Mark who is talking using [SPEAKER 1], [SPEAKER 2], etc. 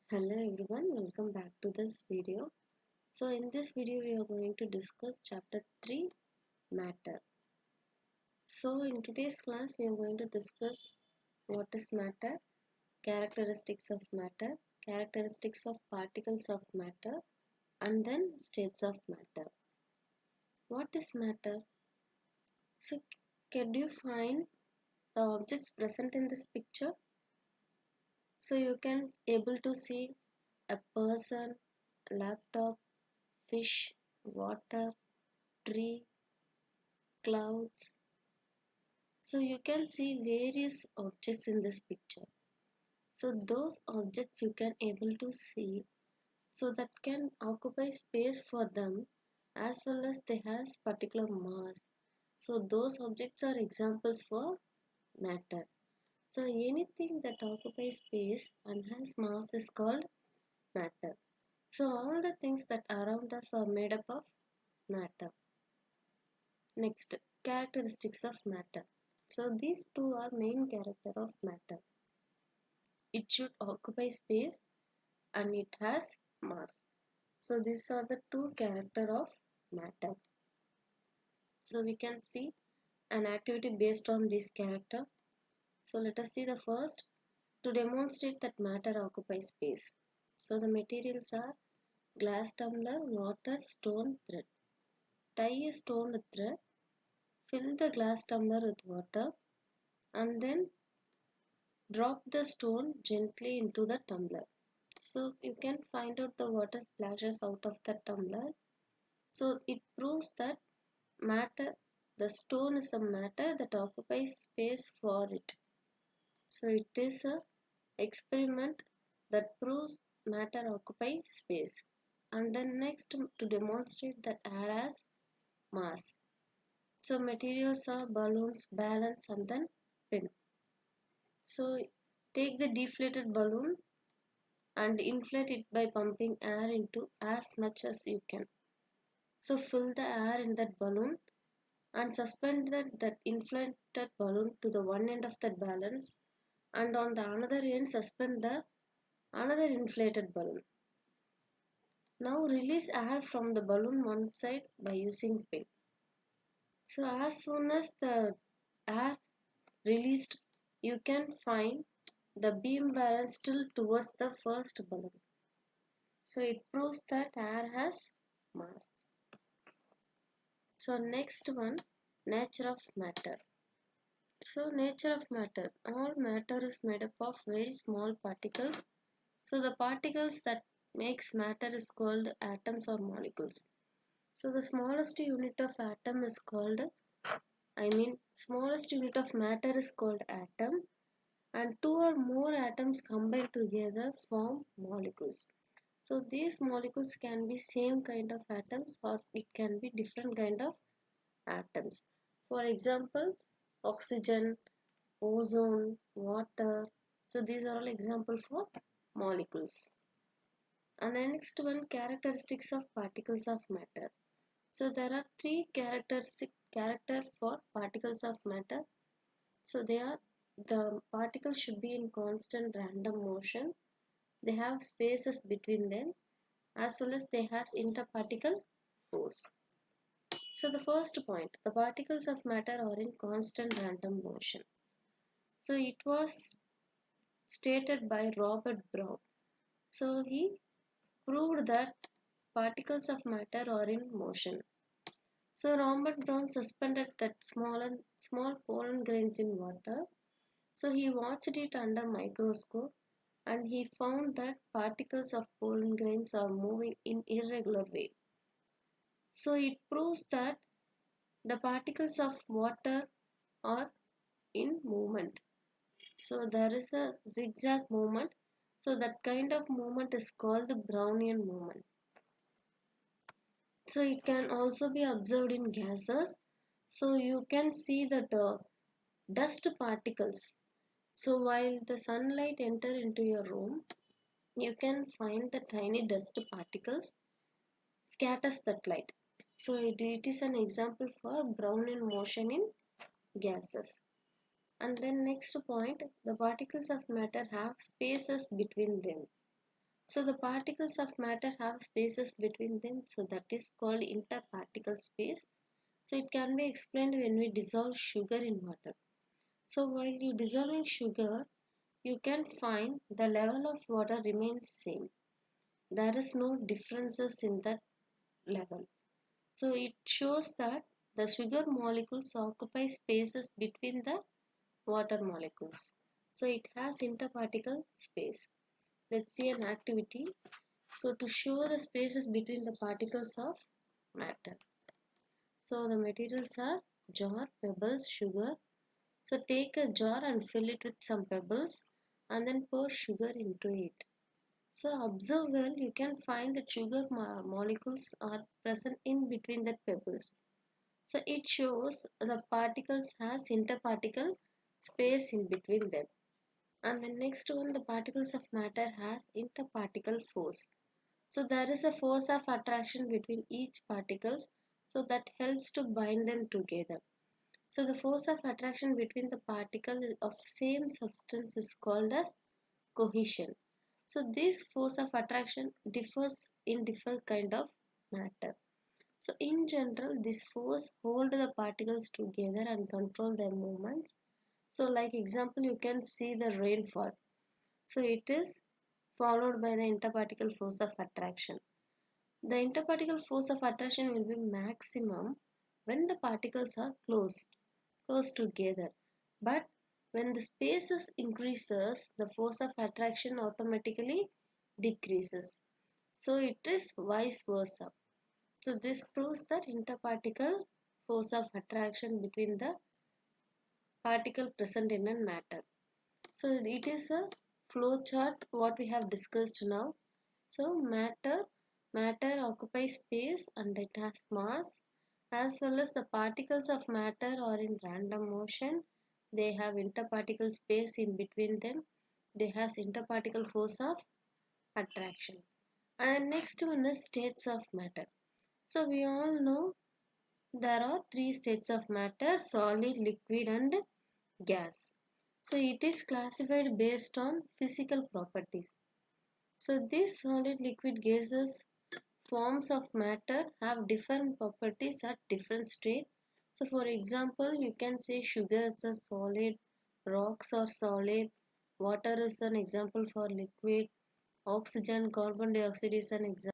[SPEAKER 1] Hello everyone, welcome back to this video. So in this video we are going to discuss chapter 3 matter. So in today's class we are going to discuss what is matter, characteristics of matter, characteristics of particles of matter, and then states of matter. What is matter? So can you find the objects present in this picture? So you can able to see a person, laptop, fish, water, tree, clouds. So you can see various objects in this picture. So those objects you can able to see, so that can occupy space for them as well as they has particular mass. So those objects are examples for matter. So anything that occupies space and has mass is called matter. So all the things that around us are made up of matter. Next, characteristics of matter. So these two are main character of matter. It should occupy space and it has mass. So these are the two character of matter. So we can see an activity based on this character. So let us see the first, to demonstrate that matter occupies space. So the materials are glass tumbler, water, stone, thread. Tie a stone with thread, fill the glass tumbler with water, and then drop the stone gently into the tumbler. So you can find out the water splashes out of the tumbler. So it proves that matter, the stone is a matter that occupies space for it. So it is a experiment that proves matter occupies space. And then next, to demonstrate that air has mass. So materials are balloons, balance, and then pin. So take the deflated balloon and inflate it by pumping air into as much as you can. So fill the air in that balloon and suspend that inflated balloon to the one end of that balance, and on the another end suspend the another inflated balloon. Now release air from the balloon one side by using pin. So as soon as the air released, you can find the beam balance still towards the first balloon. So it proves that air has mass. So next one, nature of matter. So nature of matter. All matter is made up of very small particles. So the particles that makes matter is called atoms or molecules. So the smallest unit of atom is called, smallest unit of matter is called atom, and two or more atoms combined together form molecules. So these molecules can be same kind of atoms or it can be different kind of atoms. For example, oxygen, ozone, water. So these are all example for molecules. And the next one, characteristics of particles of matter. So there are three character for particles of matter. So they are, the particles should be in constant random motion. They have spaces between them as well as they has interparticle force. So the first point, the particles of matter are in constant random motion. So it was stated by Robert Brown. So he proved that particles of matter are in motion. So Robert Brown suspended that small pollen grains in water. So he watched it under microscope and he found that particles of pollen grains are moving in irregular way. So it proves that the particles of water are in movement. So there is a zigzag movement. So that kind of movement is called Brownian movement. So it can also be observed in gases. So you can see that dust particles. So while the sunlight enter into your room, you can find the tiny dust particles scatters that light. So it is an example for Brownian motion in gases. And then next point, the particles of matter have spaces between them. So the particles of matter have spaces between them, so that is called interparticle space. So it can be explained when we dissolve sugar in water. So while you dissolving sugar, you can find the level of water remains same. There is no differences in that level. So it shows that the sugar molecules occupy spaces between the water molecules. So it has interparticle space. Let's see an activity. So to show the spaces between the particles of matter. So the materials are jar, pebbles, sugar. So take a jar and fill it with some pebbles and then pour sugar into it. So observe well, you can find the sugar molecules are present in between the pebbles. So it shows the particles has interparticle space in between them. And the next one, the particles of matter has interparticle force. So there is a force of attraction between each particles, so that helps to bind them together. So the force of attraction between the particles of same substance is called as cohesion. So this force of attraction differs in different kind of matter. So in general, this force hold the particles together and control their movements. So like example, you can see the rainfall. So it is followed by the interparticle force of attraction. The interparticle force of attraction will be maximum when the particles are close together. But when the spaces increases, the force of attraction automatically decreases. So it is vice versa. So this proves that interparticle force of attraction between the particle present in a matter. So it is a flow chart what we have discussed now. So matter occupies space and it has mass, as well as the particles of matter are in random motion. They have interparticle space in between them. They has interparticle force of attraction. And next one is states of matter. So we all know there are three states of matter: solid, liquid and gas. So it is classified based on physical properties. So these solid, liquid, gases forms of matter have different properties at different state. So for example, you can say sugar is a solid, rocks are solid, water is an example for liquid, oxygen, carbon dioxide is an example.